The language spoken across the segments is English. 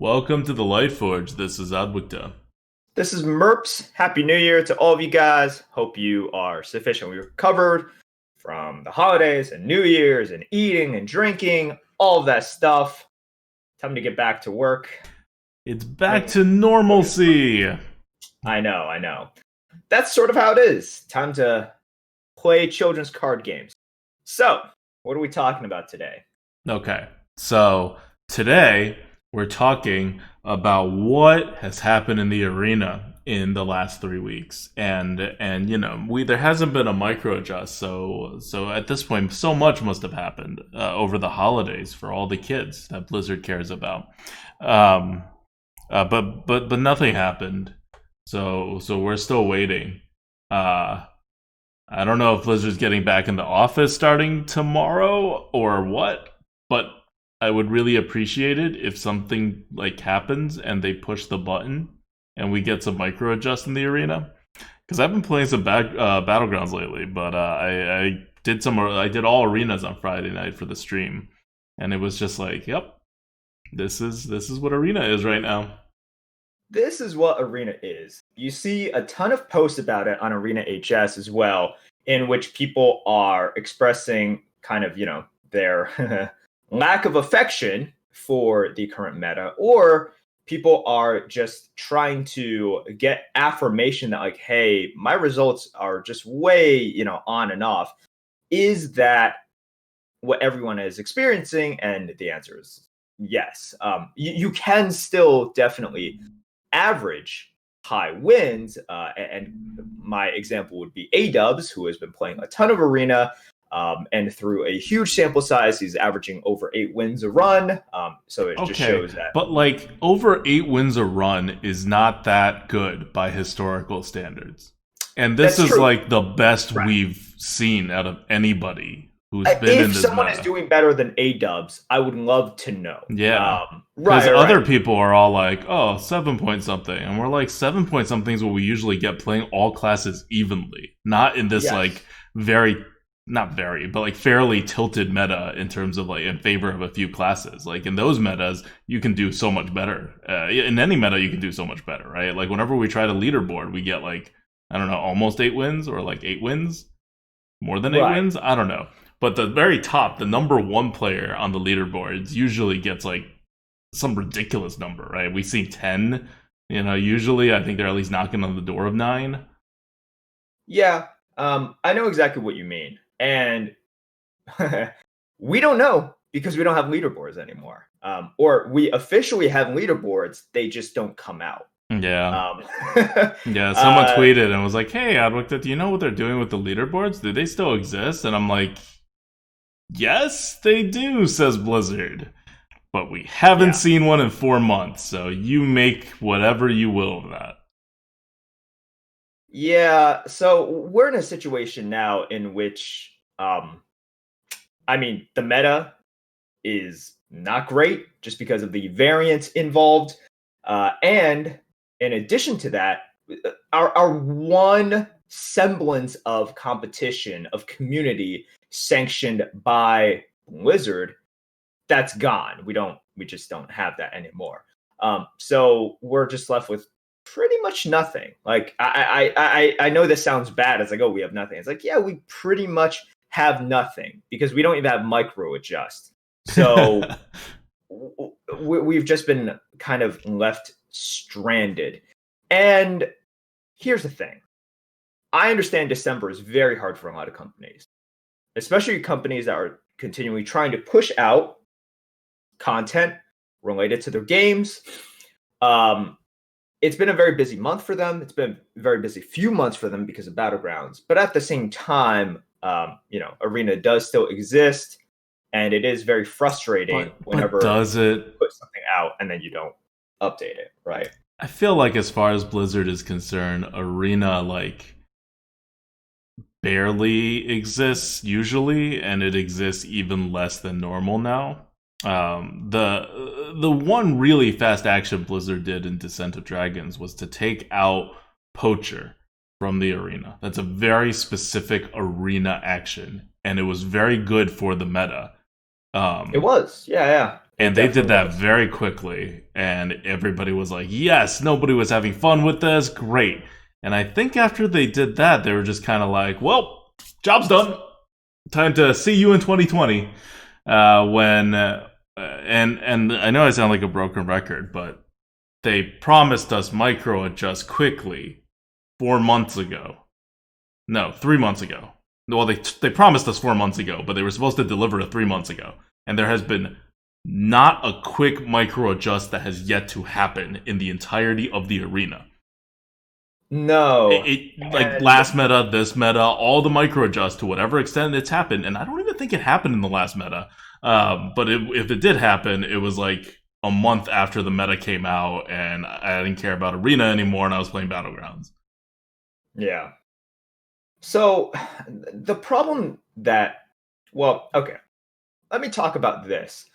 Welcome to the Lightforge. This is Adwicta. This is Merps. Happy New Year to all of you guys. Hope you are sufficiently recovered from the holidays and New Year's and eating and drinking, all of that stuff. Time to get back to work. It's back to normalcy. I know. That's sort of how it is. Time to play children's card games. So, what are we talking about today? Okay, so today we're talking about what has happened in the arena in the last 3 weeks, and there hasn't been a microadjust, so at this point so much must have happened over the holidays for all the kids that Blizzard cares about, but nothing happened, so we're still waiting. I don't know if Blizzard's getting back in the office starting tomorrow or what, but I would really appreciate it if something like happens and they push the button and we get some micro adjust in the arena. Because I've been playing some battlegrounds lately, but I did all arenas on Friday night for the stream, and it was just like, yep, this is what arena is right now. This is what Arena is. You see a ton of posts about it on Arena HS as well, in which people are expressing kind of, their lack of affection for the current meta, or people are just trying to get affirmation that, like, hey, my results are just way, on and off. Is that what everyone is experiencing? And the answer is yes. You can still definitely average high wins, and my example would be A-Dubs, who has been playing a ton of Arena, and through a huge sample size, he's averaging over 8 wins a run. So it just shows that. But like over 8 wins a run is not that good by historical standards. And this is like the best we've seen out of anybody who's been in this If someone meta. is doing better than A-Dubs, I would love to know. Yeah. Because other people are all like, oh, 7 point something. And we're like, 7 point something is what we usually get playing all classes evenly. Not in this like fairly tilted meta in terms of like in favor of a few classes. Like in those metas, you can do so much better. In any meta, you can do so much better, right? Like whenever we try to leaderboard, we get like, I don't know, almost 8 wins or like 8 wins? More than 8 wins? I don't know. But the very top, the number 1 player on the leaderboards usually gets like some ridiculous number, right? We see 10, usually I think they're at least knocking on the door of 9. Yeah, I know exactly what you mean. And we don't know because we don't have leaderboards anymore. Or we officially have leaderboards, they just don't come out. Yeah. Someone tweeted and was like, hey, Adwicta, do you know what they're doing with the leaderboards? Do they still exist? And I'm like, yes, they do, says Blizzard. But we haven't seen one in 4 months, so you make whatever you will of that. Yeah, so we're in a situation now in which, the meta is not great just because of the variance involved. And in addition to that, our one semblance of competition, of community sanctioned by Blizzard, that's gone. We just don't have that anymore. So we're just left with pretty much nothing. Like I know this sounds bad. It's like, oh, we have nothing. It's like, yeah, we pretty much have nothing because we don't even have micro adjust. So we've just been kind of left stranded. And here's the thing. I understand December is very hard for a lot of companies, especially companies that are continually trying to push out content related to their games. It's been a very busy month for them. It's been a very busy few months for them because of Battlegrounds. But at the same time, Arena does still exist, and it is very frustrating whenever you put something out and then you don't update it, right? I feel like as far as Blizzard is concerned, Arena like barely exists usually, and it exists even less than normal now. The one really fast action Blizzard did in Descent of Dragons was to take out Poacher from the arena. That's a very specific arena action, and it was very good for the meta. It was, yeah. And It they did definitely that was. very quickly, and everybody was like, yes, nobody was having fun with this, great. And I think after they did that, they were just kind of like, well, job's done. Time to see you in 2020. And I know I sound like a broken record, but they promised us microadjust quickly 4 months ago. No, 3 months ago. Well, they promised us 4 months ago, but they were supposed to deliver it 3 months ago. And there has been not a quick micro adjust that has yet to happen in the entirety of the arena. No. Like And last meta, this meta, all the micro adjust to whatever extent it's happened, and I don't even think it happened in the last meta. But if it did happen, it was like a month after the meta came out, and I didn't care about arena anymore, and I was playing battlegrounds. yeah. So the problem that, well, okay, let me talk about this.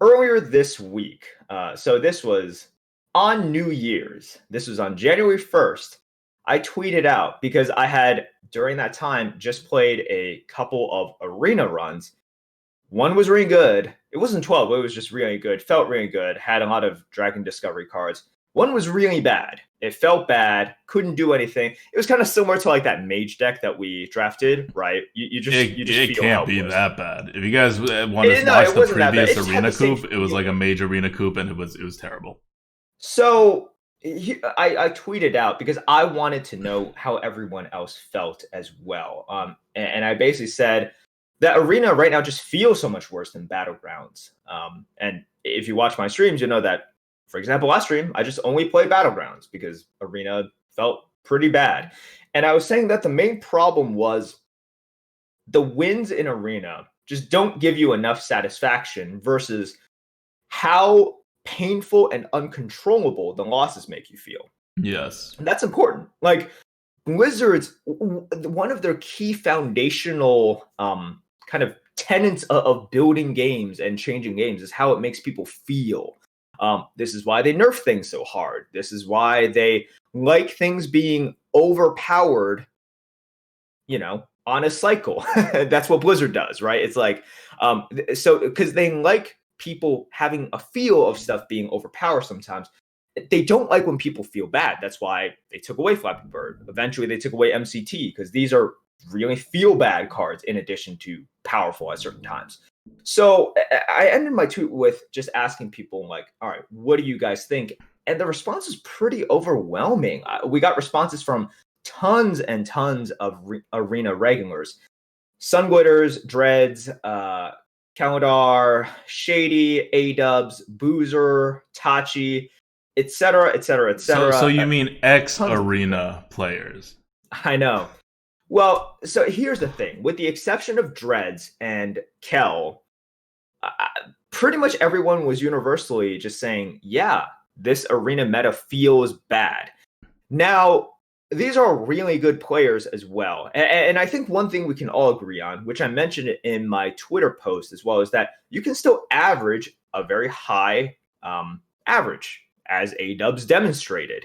Earlier this week, so this was on New Year's, this was on January 1st, I tweeted out because I had, during that time, just played a couple of arena runs. One was really good. It wasn't 12, it was just really good. Felt really good. Had a lot of Dragon Discovery cards. One was really bad. It felt bad. Couldn't do anything. It was kind of similar to like that mage deck that we drafted, right? You just It feel can't be helpless. that bad. If you guys want to No, watch it the wasn't that bad. previous It just had arena the same coop, it was like a feeling. major arena coop, and it was terrible. So I tweeted out because I wanted to know how everyone else felt as well. And I basically said that arena right now just feels so much worse than battlegrounds. And if you watch my streams, you know that, for example, last stream I just only played battlegrounds because arena felt pretty bad. And I was saying that the main problem was the wins in arena just don't give you enough satisfaction versus how painful and uncontrollable the losses make you feel. Yes. And that's important. Like Blizzard's one of their key foundational kind of tenets of building games and changing games is how it makes people feel. This is why they nerf things so hard. This is why they like things being overpowered, on a cycle. That's what Blizzard does, right? It's like, so because they like people having a feel of stuff being overpowered sometimes. They don't like when people feel bad. That's why they took away Flappy Bird. Eventually, they took away MCT because these are really feel bad cards in addition to powerful at certain times. So I ended my tweet with just asking people, like, all right, what do you guys think? And the response is pretty overwhelming. We got responses from tons and tons of arena regulars. Sunglitters, Dreads, Kalendar, Shady, A-Dubs, Boozer, Tachi, etc., etc., So etc. you mean ex Tons of people. arena players? I know. Well, so here's the thing. With the exception of Dreads and Kel, uh, pretty much everyone was universally just saying, yeah, this arena meta feels bad. Now, these are really good players as well. And I think one thing we can all agree on, which I mentioned in my Twitter post as well, is that you can still average a very high average, as A-Dubs demonstrated.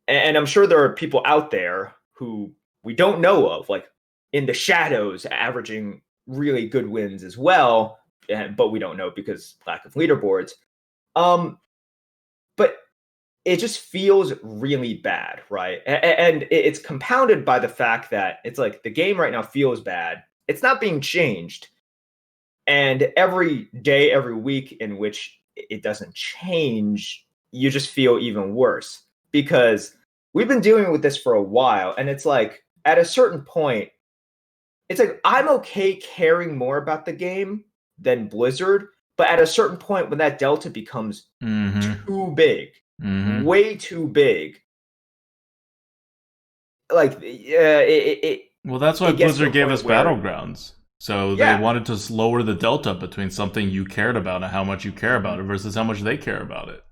And I'm sure there are people out there who we don't know of, like in the shadows, averaging really good wins as well, but we don't know because lack of leaderboards. But it just feels really bad, right? And it's compounded by the fact that it's like the game right now feels bad. It's not being changed. And every day, every week in which it doesn't change, you just feel even worse because we've been dealing with this for a while. And it's like at a certain point, it's like I'm okay caring more about the game than Blizzard. But at a certain point, when that delta becomes too big, way too big, like Well, that's why it gets to a Blizzard gave us point where, Battlegrounds. So they yeah, wanted to lower the delta between something you cared about and how much you care about it versus how much they care about it.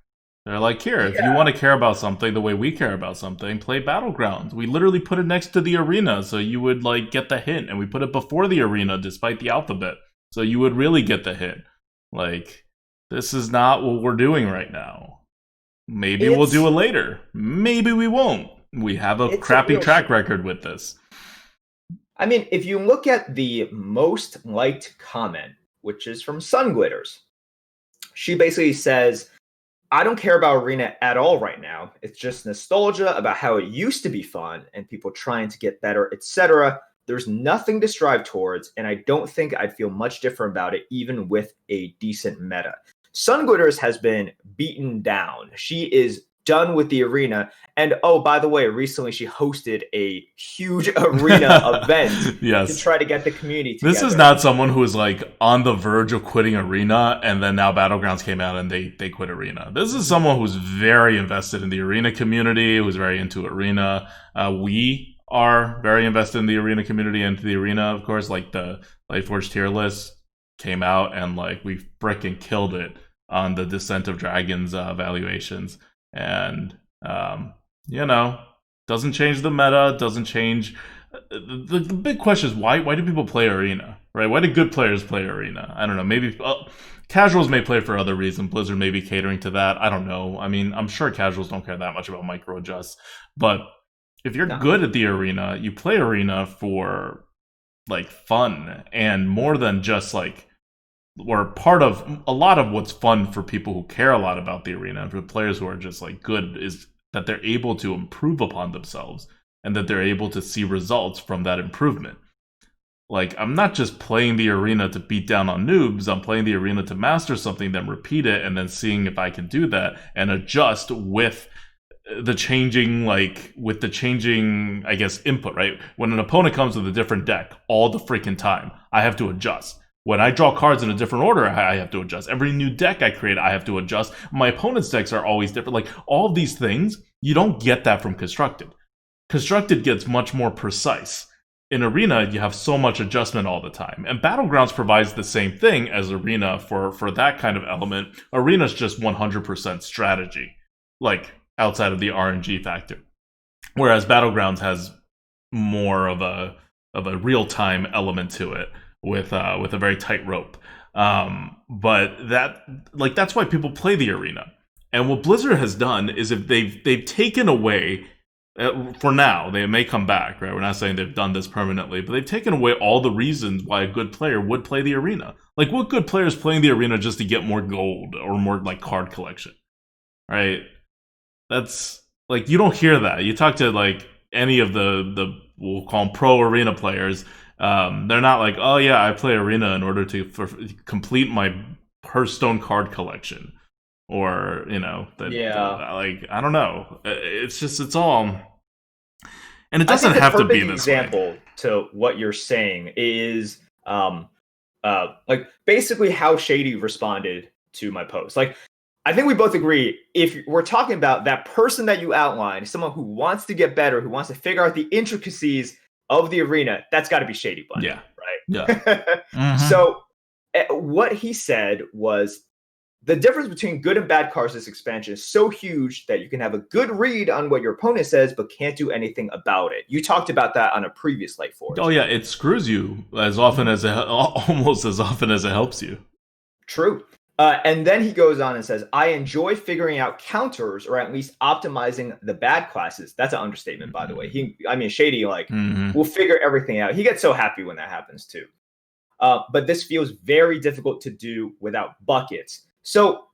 They're like, here, if you yeah, want to care about something the way we care about something, play Battlegrounds. We literally put it next to the arena so you would like get the hint, and we put it before the arena despite the alphabet, so you would really get the hint. Like, this is not what we're doing right now. Maybe we'll do it's it later. Maybe we won't. We have a it's a crappy real track shame. record with this. I mean, if you look at the most liked comment, which is from Sunglitters, She basically says, I don't care about Arena at all right now. It's just nostalgia about how it used to be fun and people trying to get better, etc. There's nothing to strive towards, and I don't think I'd feel much different about it, even with a decent meta. Sunglitters has been beaten down. She is done with the arena. And oh, by the way, recently she hosted a huge arena event Yes. to try to get the community together. This is not someone who is like on the verge of quitting arena and then now Battlegrounds came out and they quit arena. This is someone who's very invested in the arena community, who's very into arena. We are very invested in the arena community and the arena, of course. Like the Lightforge tier list came out and like we frickin' killed it on the Descent of Dragons valuations. And, doesn't change the meta, doesn't change. The big question is why do people play arena, right? Why do good players play arena? I don't know. Maybe casuals may play for other reasons. Blizzard may be catering to that. I don't know. I mean, I'm sure casuals don't care that much about microadjust. But if you're good at the arena, you play arena for, like, fun and more than just, like, or part of a lot of what's fun for people who care a lot about the arena and for players who are just like good is that they're able to improve upon themselves and that they're able to see results from that improvement. Like, I'm not just playing the arena to beat down on noobs, I'm playing the arena to master something, then repeat it, and then seeing if I can do that and adjust with the changing, I guess, input, right? When an opponent comes with a different deck all the freaking time, I have to adjust. When I draw cards in a different order, I have to adjust. Every new deck I create, I have to adjust. My opponent's decks are always different. Like, all of these things, you don't get that from Constructed. Constructed gets much more precise. In Arena, you have so much adjustment all the time. And Battlegrounds provides the same thing as Arena for that kind of element. Arena's just 100% strategy, like, outside of the RNG factor. Whereas Battlegrounds has more of a real-time element to it. With a very tight rope, but that's why people play the arena. And what Blizzard has done is if they've taken away, for now, they may come back, right? We're not saying they've done this permanently, but they've taken away all the reasons why a good player would play the arena. Like, what good player is playing the arena just to get more gold or more like card collection, right? That's like, you don't hear that. You talk to like any of the we'll call them pro arena players. They're not like, oh yeah, I play arena in order to complete my Hearthstone card collection, or like, I don't know. It's all, and it doesn't have to be this example way. To what you're saying is like basically how Shady responded to my post. Like, I think we both agree, if we're talking about that person that you outlined, someone who wants to get better, who wants to figure out the intricacies of the arena, that's got to be Shady Bunny, right? Yeah. Mm-hmm. So what he said was the difference between good and bad cards this expansion is so huge that you can have a good read on what your opponent says, but can't do anything about it. You talked about that on a previous Lightforge. Oh yeah, it screws you as often as almost as often as it helps you. True. And then he goes on and says, I enjoy figuring out counters or at least optimizing the bad classes. That's an understatement, by the way. Shady, will figure everything out. He gets so happy when that happens too. But this feels very difficult to do without buckets. So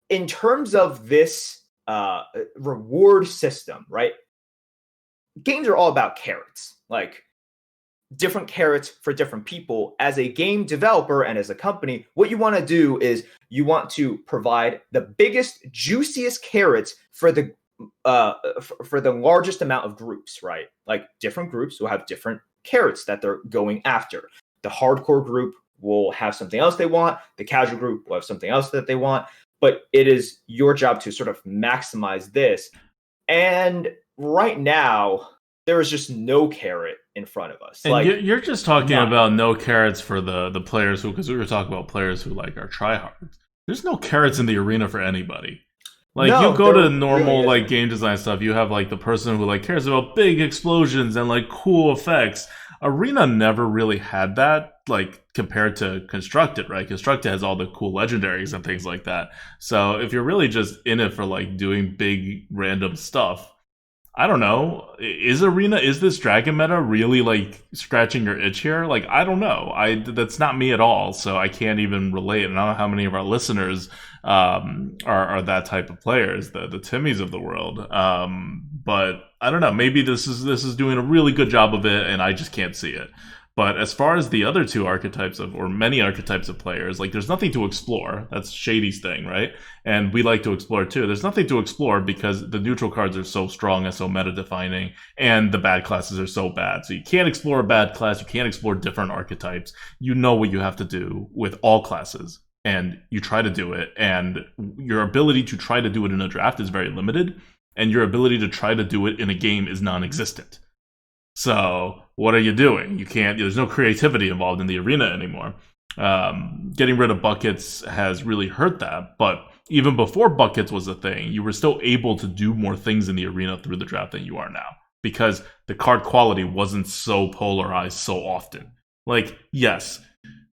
in terms of this reward system, right? Games are all about carrots. Like, different carrots for different people. As a game developer and as a company, what you want to do is you want to provide the biggest, juiciest carrots for the largest amount of groups, right? Like, different groups will have different carrots that they're going after. The hardcore group will have something else they want. The casual group will have something else that they want. But it is your job to sort of maximize this. And right now, there is just no carrot in front of us. And like, you're just talking about no carrots for the players who, because we were talking about players who like are tryhards. There's no carrots in the arena for anybody. Like, you go to normal like game design stuff, you have like the person who like cares about big explosions and like cool effects. Arena never really had that, like, compared to Constructed, right? Constructed has all the cool legendaries and things like that. So if you're really just in it for like doing big random stuff, I don't know. Is this dragon meta really like scratching your itch here? Like, I don't know. That's not me at all, so I can't even relate. And I don't know how many of our listeners are that type of players, the Timmys of the world. But I don't know. Maybe this is doing a really good job of it, and I just can't see it. But as far as the other two archetypes or many archetypes of players, like there's nothing to explore. That's Shady's thing, right? And we like to explore too. There's nothing to explore because the neutral cards are so strong and so meta defining, and the bad classes are so bad. So you can't explore a bad class. You can't explore different archetypes. You know what you have to do with all classes, and you try to do it. And your ability to try to do it in a draft is very limited, and your ability to try to do it in a game is non-existent. So what are you doing? You can't. There's no creativity involved in the arena anymore. Getting rid of buckets has really hurt that. But even before buckets was a thing, you were still able to do more things in the arena through the draft than you are now because the card quality wasn't so polarized so often. Like, yes,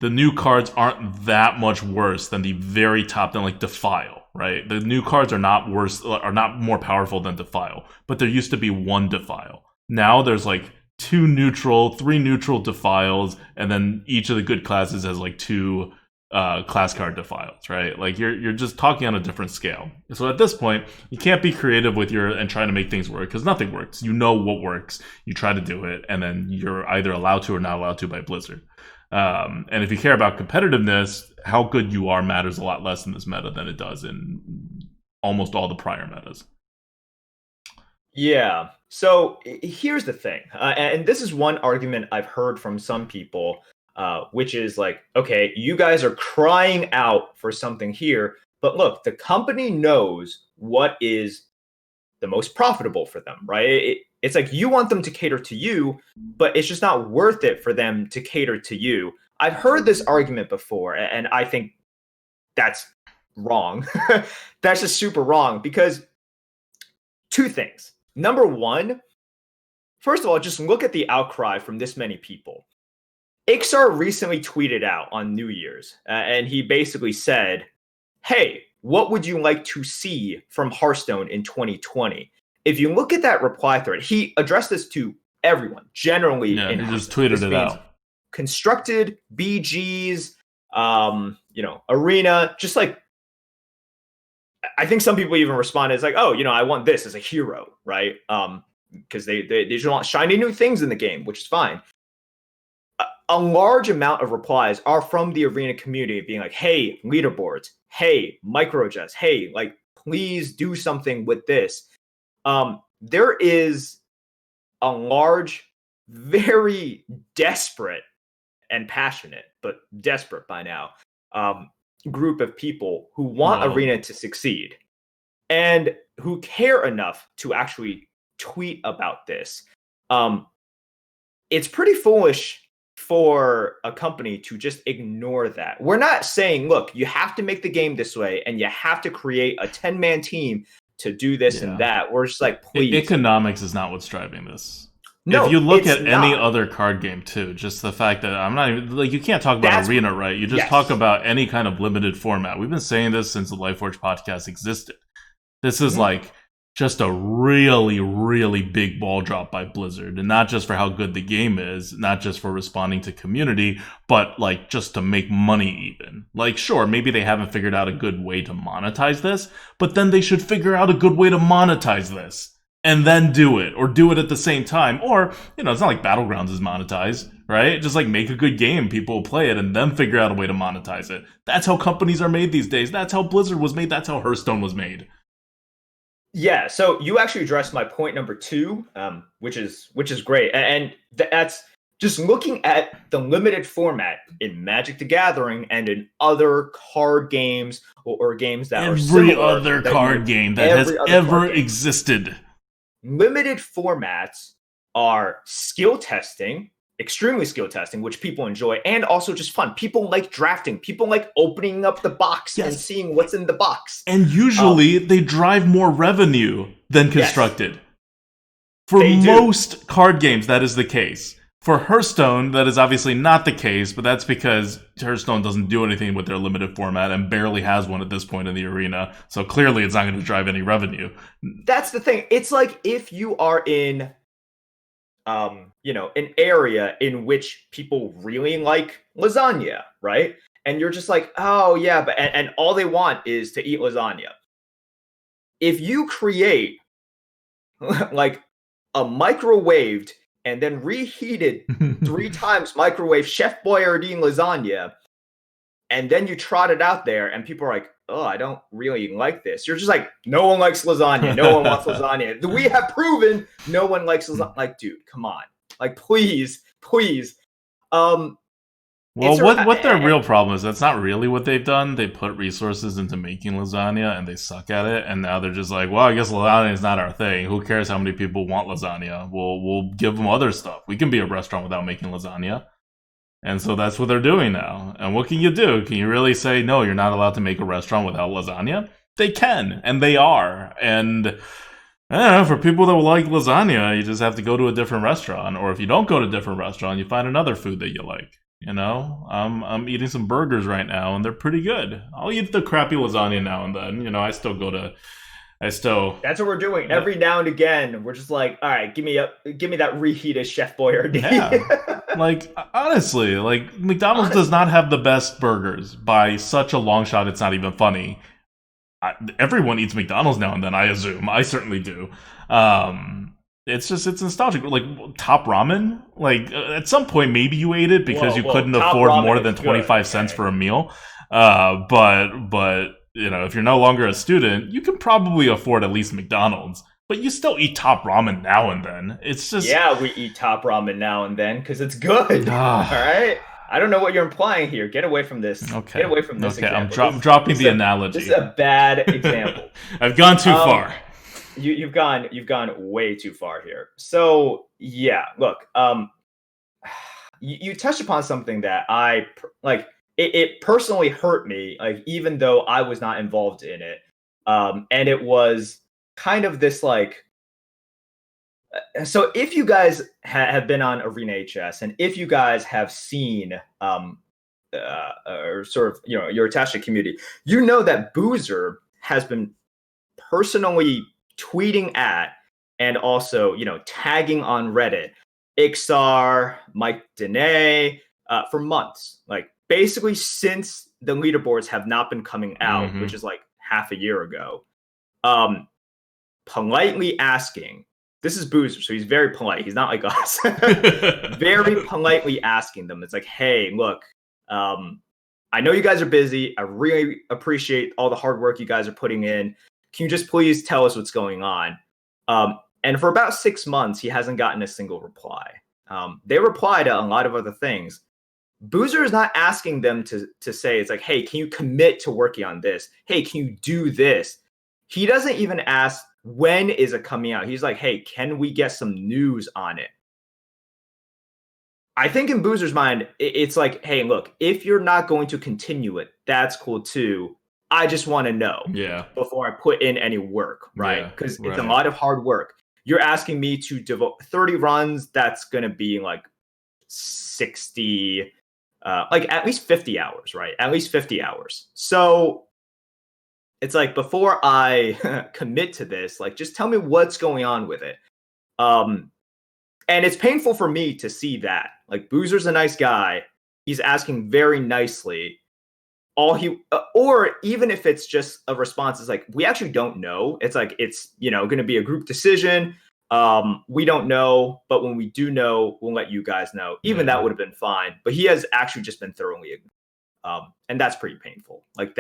the new cards aren't that much worse than the very top, than like Defile, right? The new cards are not more powerful than Defile, but there used to be one Defile. Now there's like 2 neutral, 3 neutral Defiles, and then each of the good classes has like 2 class card Defiles, right? Like you're just talking on a different scale. So at this point, you can't be creative with and trying to make things work because nothing works. You know what works, you try to do it, and then you're either allowed to or not allowed to by Blizzard. And if you care about competitiveness, how good you are matters a lot less in this meta than it does in almost all the prior metas. Yeah. So here's the thing, and this is one argument I've heard from some people, which is like, okay, you guys are crying out for something here, but look, the company knows what is the most profitable for them, right? It's like you want them to cater to you, but it's just not worth it for them to cater to you. I've heard this argument before, and I think that's wrong. That's just super wrong because 2 things. Number one, first of all, just look at the outcry from this many people. Ixar recently tweeted out on New Year's, and he basically said, hey, what would you like to see from Hearthstone in 2020? If you look at that reply thread, he addressed this to everyone, generally. Yeah, he just tweeted it out. Constructed, BGs, Arena, just like, I think some people even responded, it's like, oh, I want this as a hero, right? Because they just want shiny new things in the game, which is fine. A large amount of replies are from the Arena community being like, hey, leaderboards, hey, microadjust, hey, like, please do something with this. There is a large, very desperate and passionate, but desperate by now, group of people who want Arena to succeed and who care enough to actually tweet about this. It's pretty foolish for a company to just ignore that. We're not saying, look, you have to make the game this way and you have to create a 10-man team to do this and that. We're just like, please. Economics is not what's driving this. No, if you look at not. any other card game too, just the fact that I'm not even like, you can't talk about Arena, right? You just talk about any kind of limited format. We've been saying this since the Lightforge podcast existed. This is like just a really, really big ball drop by Blizzard, and not just for how good the game is, not just for responding to community, but like just to make money even. Like, sure, maybe they haven't figured out a good way to monetize this, but then they should figure out a good way to monetize this. And then do it, or do it at the same time. Or, it's not like Battlegrounds is monetized, right? Just like make a good game, people will play it, and then figure out a way to monetize it. That's how companies are made these days. That's how Blizzard was made. That's how Hearthstone was made. Yeah, so you actually addressed my point number 2, which is great. And that's just looking at the limited format in Magic the Gathering and in other card games or games that are similar. Every other card game that has ever existed. Limited formats are skill testing, extremely skill testing, which people enjoy, and also just fun. People like drafting. People like opening up the box and seeing what's in the box. And usually they drive more revenue than constructed. For most card games, that is the case. For Hearthstone, that is obviously not the case, but that's because Hearthstone doesn't do anything with their limited format and barely has one at this point in the arena. So clearly it's not going to drive any revenue. That's the thing. It's like if you are in an area in which people really like lasagna, right? And you're just like, oh yeah, but and all they want is to eat lasagna. If you create like a microwaved and then reheated 3 times microwave Chef Boyardee lasagna, and then you trot it out there, and people are like, "Oh, I don't really like this." You're just like, "No one likes lasagna. No one wants lasagna. We have proven no one likes lasagna." Like, dude, come on. Like, please, please. Well, what their real problem is, that's not really what they've done. They put resources into making lasagna, and they suck at it, and now they're just like, well, I guess lasagna is not our thing. Who cares how many people want lasagna? We'll give them other stuff. We can be a restaurant without making lasagna. And so that's what they're doing now. And what can you do? Can you really say, no, you're not allowed to make a restaurant without lasagna? They can, and they are. And I don't know, for people that like lasagna, you just have to go to a different restaurant. Or if you don't go to a different restaurant, you find another food that you like. You know, I'm eating some burgers right now, and they're pretty good. I'll eat the crappy lasagna now and then. You know, I still. That's what we're doing. Every now and again, we're just like, all right, give me that reheated Chef Boyardee. Yeah. Like, honestly, like, McDonald's does not have the best burgers. By such a long shot, it's not even funny. Everyone eats McDonald's now and then, I assume. I certainly do. It's nostalgic. Like, Top Ramen, like, at some point, maybe you ate it because you couldn't afford more than 25 cents for a meal. But you know, if you're no longer a student, you can probably afford at least McDonald's. But you still eat Top Ramen now and then. It's just... Yeah, we eat Top Ramen now and then because it's good. All right? I don't know what you're implying here. Get away from this. Okay. Get away from this example. I'm dropping the analogy. This is a bad example. I've gone too far. You've gone way too far here. So, yeah, look, you touched upon something that I like. It personally hurt me, like, even though I was not involved in it. And it was kind of this, like, so if you guys have been on Arena HS, and if you guys have seen, or sort of, you're attached to the community, you know that Boozer has been personally tweeting at and also, tagging on Reddit, Ixar, Mike Dene, for months. Like, basically since the leaderboards have not been coming out, which is like half a year ago, politely asking, this is Boozer, so he's very polite. He's not like us. Very politely asking them. It's like, hey, look, I know you guys are busy. I really appreciate all the hard work you guys are putting in. Can you just please tell us what's going on? And for about 6 months, he hasn't gotten a single reply. They reply to a lot of other things. Boozer is not asking them to say, it's like, hey, can you commit to working on this? Hey, can you do this? He doesn't even ask, when is it coming out? He's like, hey, can we get some news on it? I think in Boozer's mind, it's like, hey, look, if you're not going to continue it, that's cool too. I just want to know before I put in any work, right? Because it's a lot of hard work. You're asking me to devote 30 runs. That's going to be like 60, like at least 50 hours, right? At least 50 hours. So it's like, before I commit to this, like, just tell me what's going on with it. And it's painful for me to see that. Like, Boozer's a nice guy. He's asking very nicely. Or even if it's just a response, is like, we actually don't know. It's like, it's, going to be a group decision. We don't know, but when we do know, we'll let you guys know. Even that would have been fine. But he has actually just been thoroughly ignored. And that's pretty painful. Like,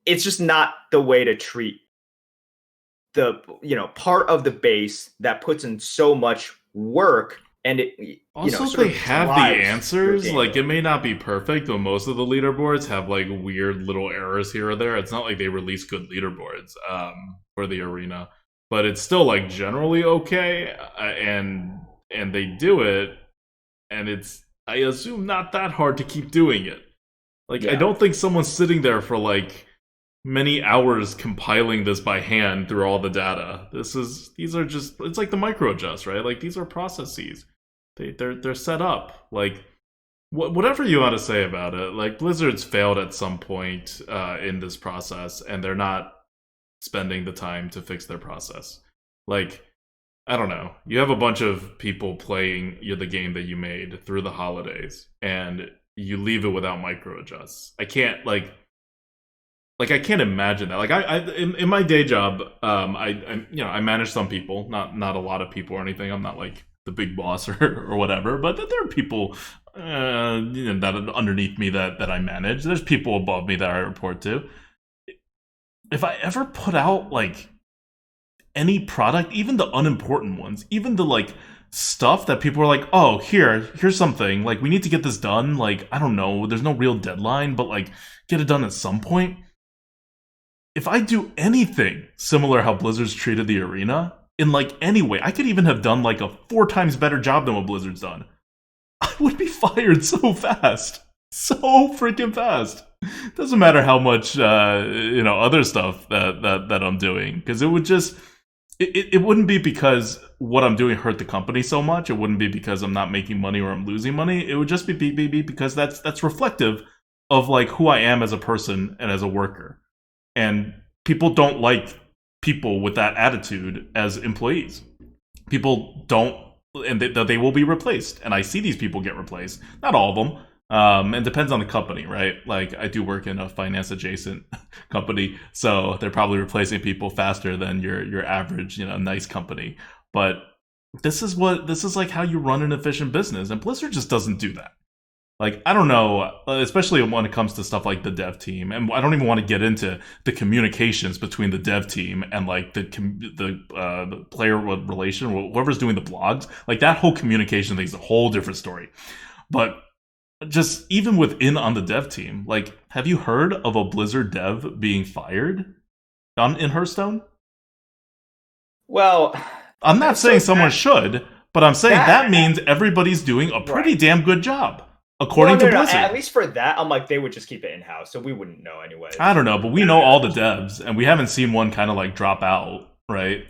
it's just not the way to treat the, part of the base that puts in so much work. And it also, they have the answers. Like, it may not be perfect, but most of the leaderboards have like weird little errors here or there. It's not like they release good leaderboards for the arena, but it's still like generally okay. And they do it, and it's, I assume, not that hard to keep doing it. Like, I don't think someone's sitting there for like many hours compiling this by hand through all the data. These are just, it's like the microadjust, right? Like, these are processes. They're set up. Like, whatever you want to say about it, like Blizzard's failed at some point in this process, and they're not spending the time to fix their process. Like, I don't know. You have a bunch of people playing the game that you made through the holidays, and you leave it without microadjusts. I can't I can't imagine that. Like in my day job, I manage some people, not a lot of people or anything. I'm not like the big boss or whatever, but there are people that are underneath me that I manage. There's people above me that I report to. If I ever put out like any product, even the unimportant ones, even the like stuff that people are like, oh, here's something, like we need to get this done, like I don't know, there's no real deadline, but like get it done at some point. If I do anything similar how Blizzard's treated the arena, in like any way, I could even have done like a 4 times better job than what Blizzard's done. I would be fired so fast. So freaking fast. Doesn't matter how much other stuff that I'm doing, because it would just it wouldn't be because what I'm doing hurt the company so much. It wouldn't be because I'm not making money or I'm losing money. It would just be because that's reflective of like who I am as a person and as a worker. And people don't like people with that attitude as employees. People don't, and they will be replaced. And I see these people get replaced. Not all of them. It depends on the company, right? Like, I do work in a finance adjacent company, so they're probably replacing people faster than your average, nice company. But this is like how you run an efficient business, and Blizzard just doesn't do that. Like, I don't know, especially when it comes to stuff like the dev team, and I don't even want to get into the communications between the dev team and like the player relation, whoever's doing the blogs. Like, that whole communication thing is a whole different story. But just even within on the dev team, like, have you heard of a Blizzard dev being fired in Hearthstone? Well, I'm not saying someone should, but I'm saying that means everybody's doing a pretty damn good job. According to Blizzard. At least for that, I'm like, they would just keep it in-house, so we wouldn't know anyway. I don't know, but we know all the devs, and we haven't seen one kind of like drop out, right?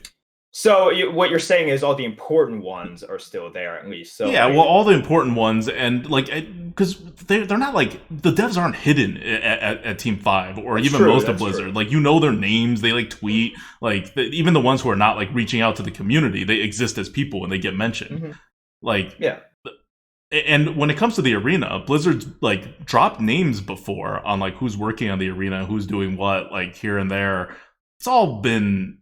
So what you're saying is all the important ones are still there, at least. So yeah, well, all the important ones, and like, because they're not like, the devs aren't hidden at Team 5 or even most of Blizzard. Like, their names, they like tweet, like even the ones who are not like reaching out to the community, they exist as people and they get mentioned. Mm-hmm. Like, yeah. And when it comes to the arena, Blizzard's like dropped names before on like who's working on the arena, who's doing what, like here and there. It's all been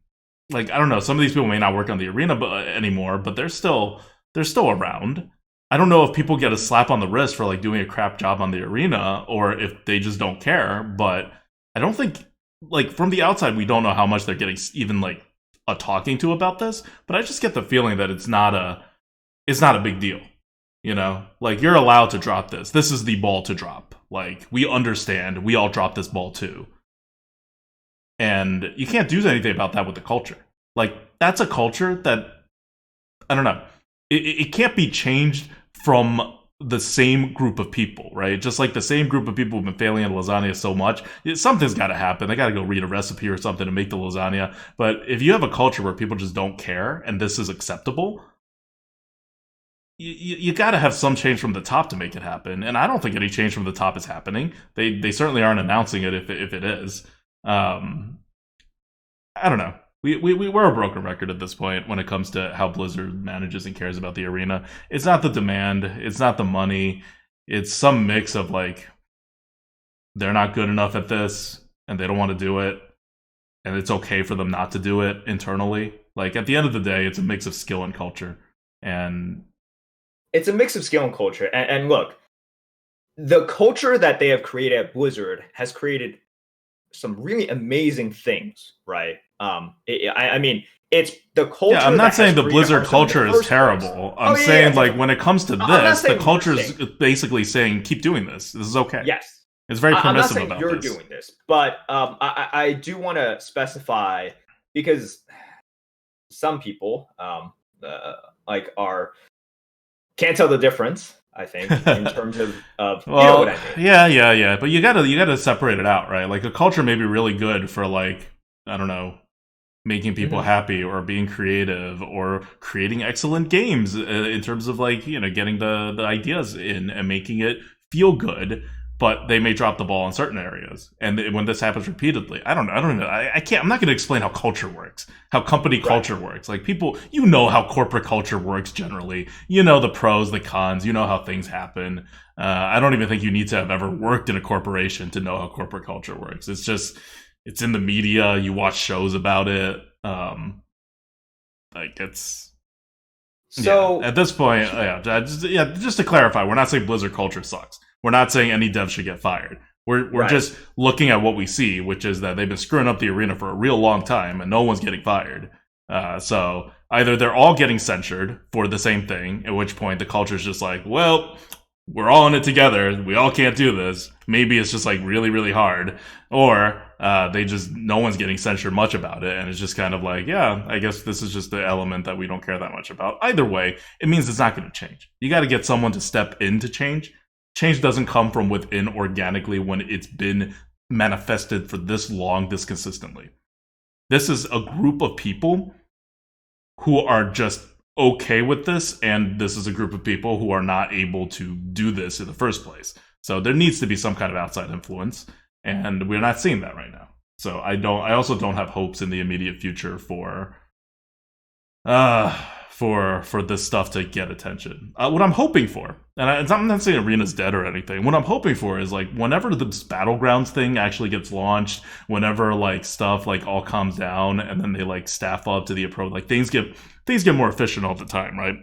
like, I don't know. Some of these people may not work on the arena anymore, but they're still around. I don't know if people get a slap on the wrist for like doing a crap job on the arena, or if they just don't care. But I don't think, like, from the outside, we don't know how much they're getting even like a talking to about this. But I just get the feeling that it's not a big deal. Like, you're allowed to drop this. This is the ball to drop. Like, we understand. We all drop this ball too. And you can't do anything about that with the culture. Like, that's a culture that, I don't know. It can't be changed from the same group of people, right? Just like the same group of people who've been failing at lasagna so much, something's got to happen. They got to go read a recipe or something to make the lasagna. But if you have a culture where people just don't care and this is acceptable, you got to have some change from the top to make it happen, and I don't think any change from the top is happening. They certainly aren't announcing it if it is. I don't know. We're a broken record at this point when it comes to how Blizzard manages and cares about the arena. It's not the demand, it's not the money, it's some mix of like, they're not good enough at this and they don't want to do it, and it's okay for them not to do it internally. Like, at the end of the day, it's a mix of skill and culture, and it's a mix of skill and culture. And look, the culture that they have created at Blizzard has created some really amazing things, right? I mean, it's the culture. Yeah, I'm not saying the Blizzard culture is terrible. I'm saying, like, when it comes to this, the culture is basically saying, keep doing this. This is okay. Yes. It's very permissive about this. I'm not saying you're doing this, but I do want to specify, because some people can't tell the difference, I think, in terms of well, you know what I mean. Yeah. But you gotta separate it out, right? Like, a culture may be really good for, like, I don't know, making people Mhm. happy or being creative or creating excellent games in terms of like getting the ideas in and making it feel good, but they may drop the ball in certain areas. And when this happens repeatedly, I don't know, I can't, I'm not going to explain how culture works, how company Right. culture works. Like people, you know how corporate culture works generally. You know the pros, the cons. You know how things happen. I don't even think you need to have ever worked in a corporation to know how corporate culture works. It's just it's in the media. You watch shows about it. Like it's yeah. So At this point, he- just to clarify, we're not saying Blizzard culture sucks. We're not saying any dev should get fired. We're right. just looking at what we see, which is that they've been screwing up the arena for a real long time, and no one's getting fired. So either they're all getting censured for the same thing, at which point the culture is just like, well, we're all in it together. We all can't do this. Maybe it's just like really, really hard, or they just no one's getting censored much about it, and it's just kind of like, yeah, I guess this is just the element that we don't care that much about. Either way, it means it's not going to change. You got to get someone to step in to change. Change doesn't come from within organically when it's been manifested for this long, this consistently. This is a group of people who are just okay with this, and this is a group of people who are not able to do this in the first place. So there needs to be some kind of outside influence, and we're not seeing that right now. So I also don't have hopes in the immediate future uh for this stuff to get attention. What I'm hoping for, and I'm not saying Arena's dead or anything. What I'm hoping for is like whenever this battlegrounds thing actually gets launched, whenever like stuff like all calms down, and then they like staff up to the approach, like things get more efficient all the time, right?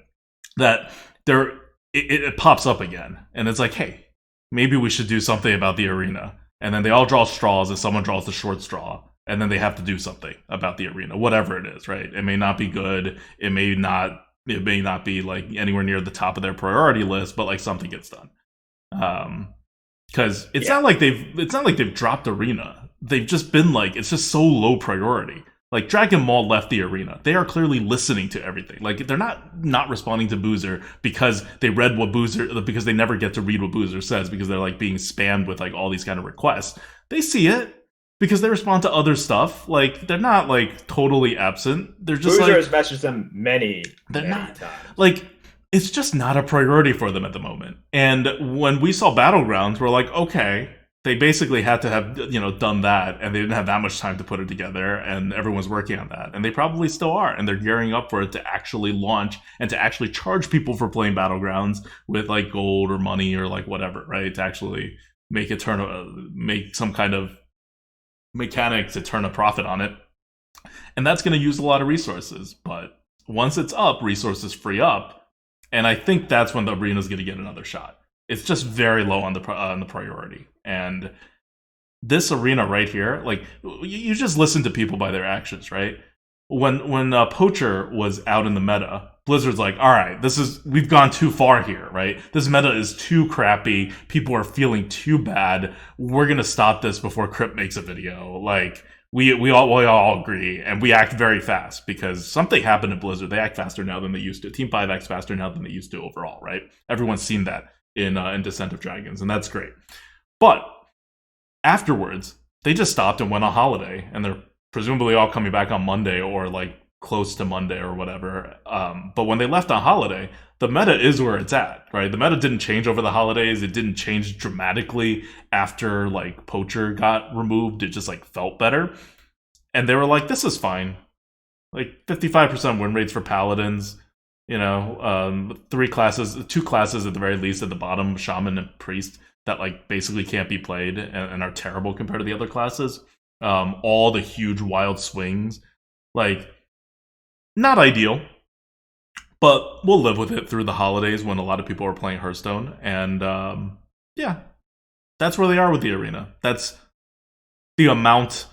That there it pops up again, and it's like, hey, maybe we should do something about the arena. And then they all draw straws, and someone draws the short straw, and then they have to do something about the arena, whatever it is, right? It may not be good, it may not be like anywhere near the top of their priority list, but like something gets done. Because yeah. it's not like they've dropped arena. They've just been like it's just so low priority. Like Dragon Ball left the arena. They are clearly listening to everything. Like they're not responding to Boozer because they read what Boozer because they never get to read what Boozer says because they're like being spammed with like all these kind of requests. They see it because they respond to other stuff. Like they're not like totally absent. They're just Boozer has like messaged them many, they're many not times. like it's just not a priority for them at the moment. And when we saw Battlegrounds, we're like, okay, they basically had to have done that, and they didn't have that much time to put it together, and everyone's working on that, and they probably still are, and they're gearing up for it to actually launch and to actually charge people for playing Battlegrounds with like gold or money or like whatever, right? To actually make some kind of mechanic to turn a profit on it, and that's going to use a lot of resources. But once it's up, resources free up, and I think that's when the arena's going to get another shot. It's just very low on the priority, and this arena right here, like you just listen to people by their actions, right? When Poacher was out in the meta, Blizzard's like, all right, we've gone too far here, right? This meta is too crappy. People are feeling too bad. We're gonna stop this before Crypt makes a video. Like we all agree, and we act very fast because something happened at Blizzard. They act faster now than they used to. Team 5 acts faster now than they used to overall, right? Everyone's seen that in Descent of Dragons, and that's great. But afterwards, they just stopped and went on holiday, and they're presumably all coming back on Monday or like close to Monday or whatever. But when they left on holiday, the meta is where it's at, right? The meta didn't change over the holidays. It didn't change dramatically after like Poacher got removed. It just like felt better, and they were like, "This is fine." Like 55% win rates for paladins. Two classes at the very least at the bottom, shaman and priest, that like basically can't be played and are terrible compared to the other classes. All the huge wild swings, like not ideal, but we'll live with it through the holidays when a lot of people are playing Hearthstone, and yeah, that's where they are with the arena. That's the amount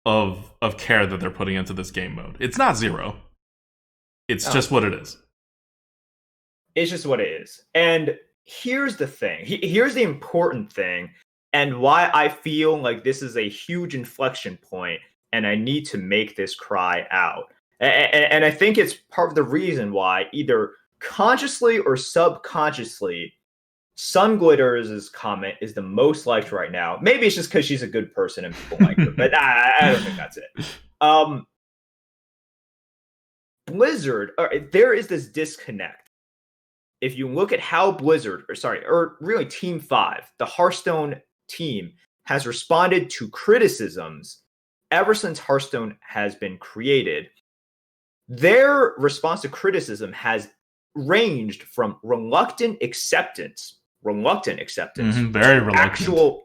of care that they're putting into this game mode. It's not zero. It's No, just what it is. it's just what it is. And here's the thing. Here's the important thing, and why I feel like this is a huge inflection point, and I need to make this cry out. And I think it's part of the reason why, either consciously or subconsciously, Sun Glitters' comment is the most liked right now. Maybe it's just because she's a good person and people like her, but I don't think that's it. Um, Blizzard, there is this disconnect. If you look at how Blizzard, or really Team 5, the Hearthstone team, has responded to criticisms ever since Hearthstone has been created, their response to criticism has ranged from reluctant acceptance, very reluctant,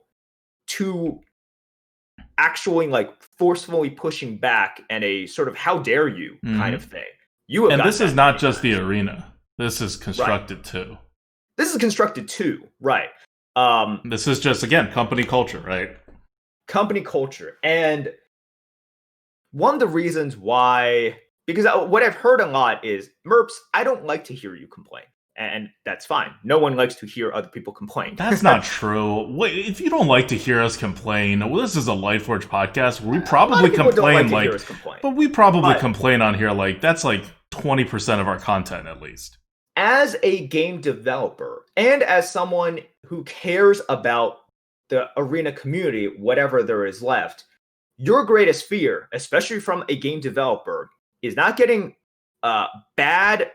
to actually like forcefully pushing back and a sort of "how dare you" kind of thing. And this is not just the arena. This is constructed too. This is constructed too, right? This is just, again, company culture, right? Company culture. And one of the reasons why, because what I've heard a lot is, Merps, I don't like to hear you complain. And that's fine. No one likes to hear other people complain. That's not true. Wait, if you don't like to hear us complain, well, this is a Lightforge podcast. We probably complain but we probably complain on here like that's like 20% of our content at least. As a game developer and as someone who cares about the arena community, whatever there is left, your greatest fear, especially from a game developer, is not getting bad,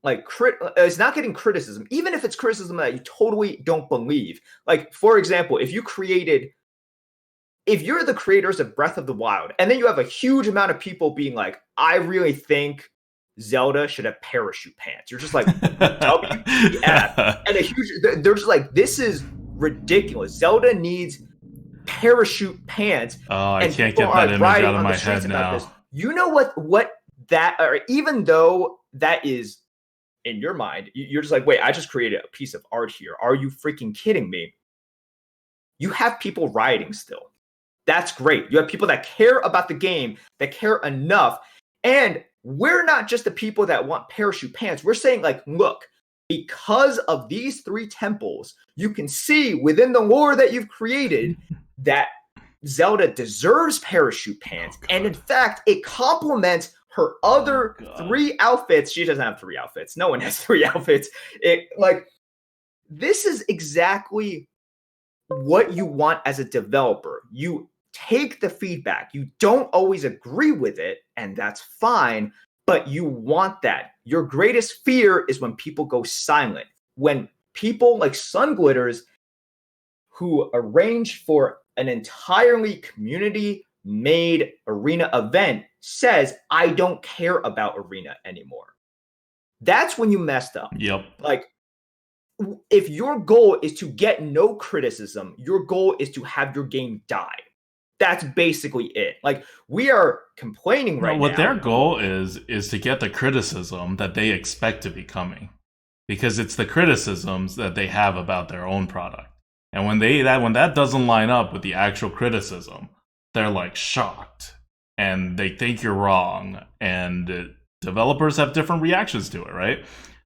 it's not getting criticism, even if it's criticism that you totally don't believe. Like, for example, if you're the creators of Breath of the Wild, and then you have a huge amount of people being like, I really think Zelda should have parachute pants. You're just like, WTF. And they're just like, this is ridiculous. Zelda needs parachute pants. Oh, I can't get that image out of my head now. You know what that, or even though that is in your mind, you're just like, wait, I just created a piece of art here. Are you freaking kidding me? You have people rioting still. That's great. You have people that care about the game, that care enough. And we're not just the people that want parachute pants. We're saying, like, look, because of these 3 temples, you can see within the lore that you've created that Zelda deserves parachute pants. And in fact, it complements her other 3 outfits. She doesn't have 3 outfits. No one has 3 outfits. This is exactly what you want as a developer. You take the feedback. You don't always agree with it, and that's fine, but you want that. Your greatest fear is when people go silent. When people like Sunglitters, who arranged for an entirely community-made arena event, says, I don't care about arena anymore. That's when you messed up. Yep. Like, if your goal is to get no criticism, your goal is to have your game die. That's basically it. Like, we are complaining right now. What their goal is to get the criticism that they expect to be coming, because it's the criticisms that they have about their own product. And when that doesn't line up with the actual criticism, they're like shocked and they think you're wrong. And developers have different reactions to it, right?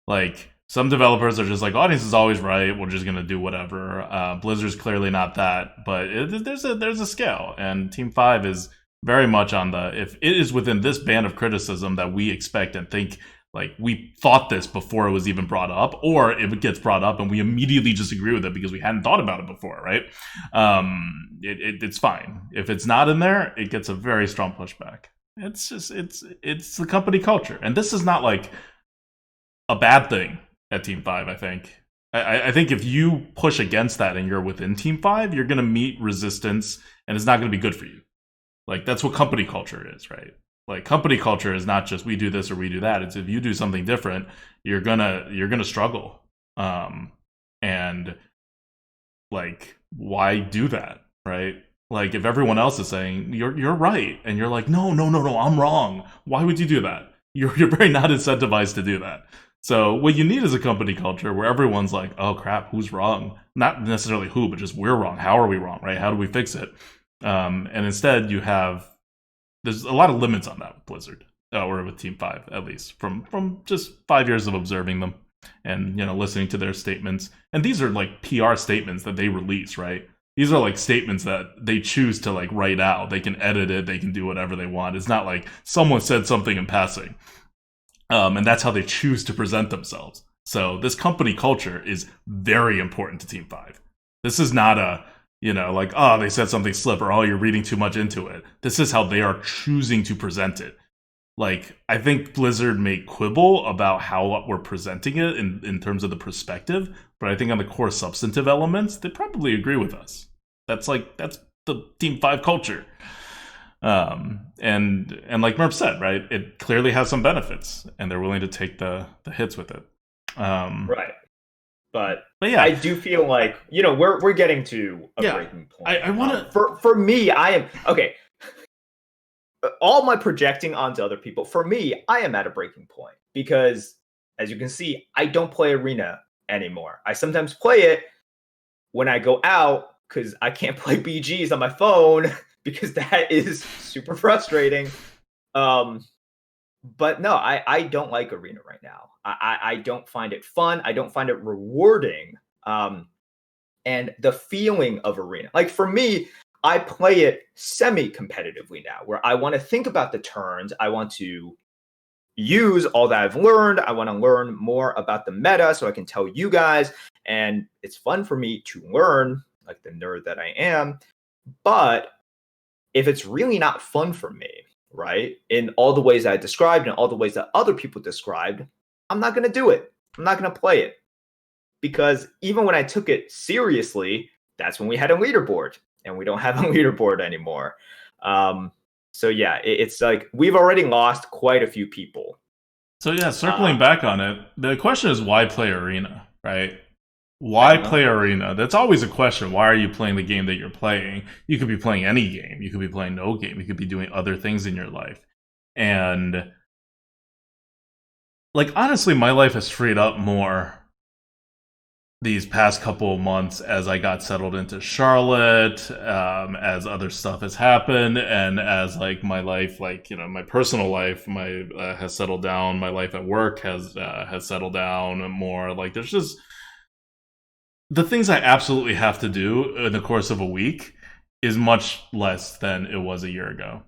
Like, some developers are just like, audience is always right, we're just gonna do whatever. Blizzard's clearly not that, but there's a scale, and Team 5 is very much on if it is within this band of criticism that we expect and think, like, we thought this before it was even brought up, or if it gets brought up and we immediately disagree with it because we hadn't thought about it before, right? It's fine. If it's not in there, it gets a very strong pushback. It's just, it's the company culture, and this is not like a bad thing at Team 5, I think. I think if you push against that and you're within Team 5, you're going to meet resistance, and it's not going to be good for you. Like, that's what company culture is, right? Like, company culture is not just we do this or we do that. It's if you do something different, you're gonna struggle. And like, why do that, right? Like, if everyone else is saying you're right, and you're like, no, I'm wrong. Why would you do that? You're very not incentivized to do that. So what you need is a company culture where everyone's like, oh crap, who's wrong? Not necessarily who, but just we're wrong. How are we wrong, right? How do we fix it? And instead there's a lot of limits on that with Blizzard, or with Team 5, at least, from just 5 years of observing them and, listening to their statements. And these are like PR statements that they release, right? These are like statements that they choose to like write out. They can edit it, they can do whatever they want. It's not like someone said something in passing. And that's how they choose to present themselves. So this company culture is very important to Team 5. This is not a, like, oh, they said something slip, or oh, you're reading too much into it. This is how they are choosing to present it. like, I think Blizzard may quibble about how we're presenting it in terms of the perspective, but I think on the core substantive elements, they probably agree with us. That's the Team 5 culture. And like Merp said, right, it clearly has some benefits, and they're willing to take the hits with it. Right. But yeah, I do feel like, you know, we're getting to a breaking point. I want to. For me, I am okay. All my projecting onto other people. For me, I am at a breaking point because, as you can see, I don't play Arena anymore. I sometimes play it when I go out because I can't play BGs on my phone because that is super frustrating. But no, I don't like Arena right now. I don't find it fun. I don't find it rewarding. And the feeling of Arena, like for me, I play it semi-competitively now, where I want to think about the turns. I want to use all that I've learned. I want to learn more about the meta so I can tell you guys. And it's fun for me to learn, like the nerd that I am. But if it's really not fun for me, right, in all the ways I described and all the ways that other people described, I'm not going to do it. I'm not going to play it. Because even when I took it seriously, that's when we had a leaderboard. And we don't have a leaderboard anymore. So yeah, it's like we've already lost quite a few people. So yeah, circling back on it, the question is why play Arena, right? Why play Arena? That's always a question. Why are you playing the game that you're playing? You could be playing any game. You could be playing no game. You could be doing other things in your life. And like honestly, my life has freed up more these past couple of months as I got settled into Charlotte, as other stuff has happened, and as like my life, like, you know, my personal life, my has settled down. My life at work has settled down more. Like there's just the things I absolutely have to do in the course of a week is much less than it was a year ago.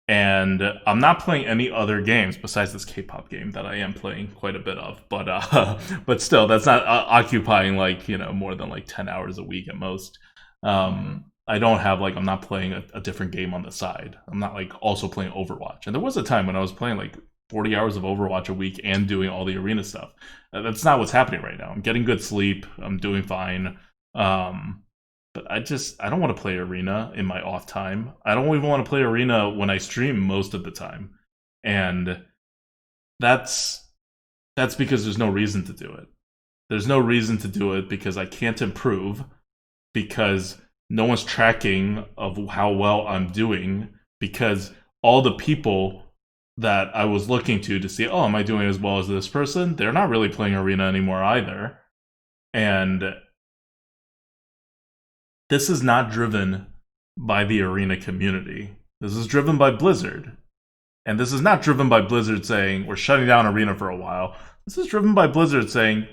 And I'm not playing any other games besides this K-pop game that I am playing quite a bit of. But still, that's not occupying like, you know, more than like 10 hours a week at most. I don't have like, I'm not playing a different game on the side. I'm not like also playing Overwatch. And there was a time when I was playing like 40 hours of Overwatch a week and doing all the Arena stuff. That's not what's happening right now. I'm getting good sleep. I'm doing fine. But I don't want to play Arena in my off time. I don't even want to play Arena when I stream most of the time. And that's because there's no reason to do it. There's no reason to do it because I can't improve, because no one's tracking of how well I'm doing, because all the people that I was looking to see, oh, am I doing as well as this person? They're not really playing Arena anymore either. And this is not driven by the Arena community. This is driven by Blizzard. And this is not driven by Blizzard saying, we're shutting down Arena for a while. This is driven by Blizzard saying,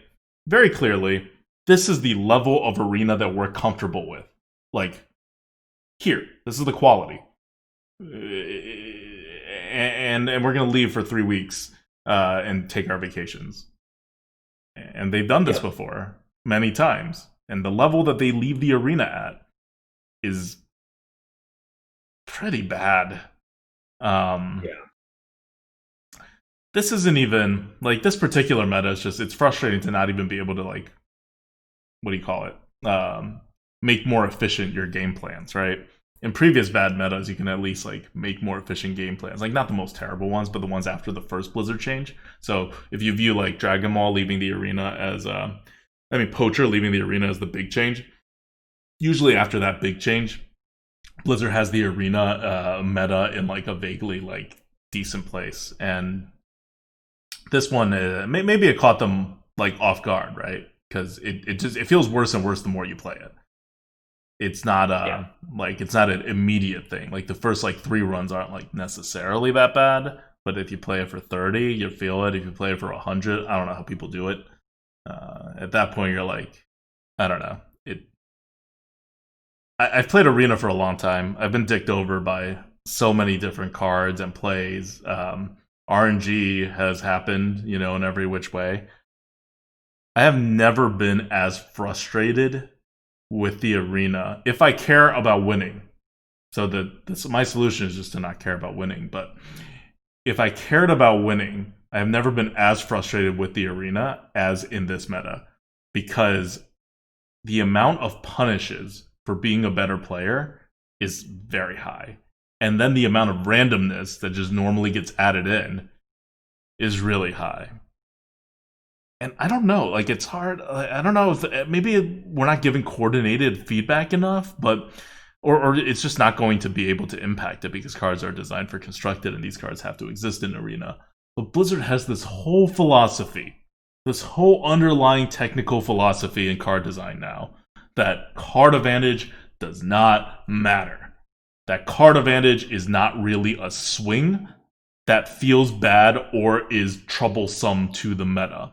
very clearly, this is the level of Arena that we're comfortable with. Like, here, this is the quality. And we're going to leave for 3 weeks and take our vacations. And they've done this before, many times. And the level that they leave the Arena at is pretty bad. This isn't even, like, this particular meta is just, it's frustrating to not even be able to, like, what do you call it? Make more efficient your game plans, right? In previous bad metas, you can at least, like, make more efficient game plans. Like, not the most terrible ones, but the ones after the first Blizzard change. So, if you view, like, Dragon Ball leaving the Arena as, Poacher leaving the Arena as the big change. Usually after that big change, Blizzard has the Arena meta in like a vaguely like decent place, and this one maybe it caught them like off guard, right? Because it feels worse and worse the more you play it. It's not like it's not an immediate thing. Like the first like 3 runs aren't like necessarily that bad, but if you play it for 30, you feel it. If you play it for 100, I don't know how people do it. At that point, you're like, I don't know. I've played Arena for a long time. I've been dicked over by so many different cards and plays. RNG has happened, you know, in every which way. I have never been as frustrated with the Arena if I care about winning. So my solution is just to not care about winning. But if I cared about winning, I have never been as frustrated with the arena as in this meta, because the amount of punishes for being a better player is very high. And then the amount of randomness that just normally gets added in is really high. And I don't know, like, it's hard. I don't know if maybe we're not giving coordinated feedback enough, but or it's just not going to be able to impact it because cards are designed for constructed and these cards have to exist in Arena. But Blizzard has this whole philosophy, this whole underlying technical philosophy in card design now, that card advantage does not matter. That card advantage is not really a swing that feels bad or is troublesome to the meta.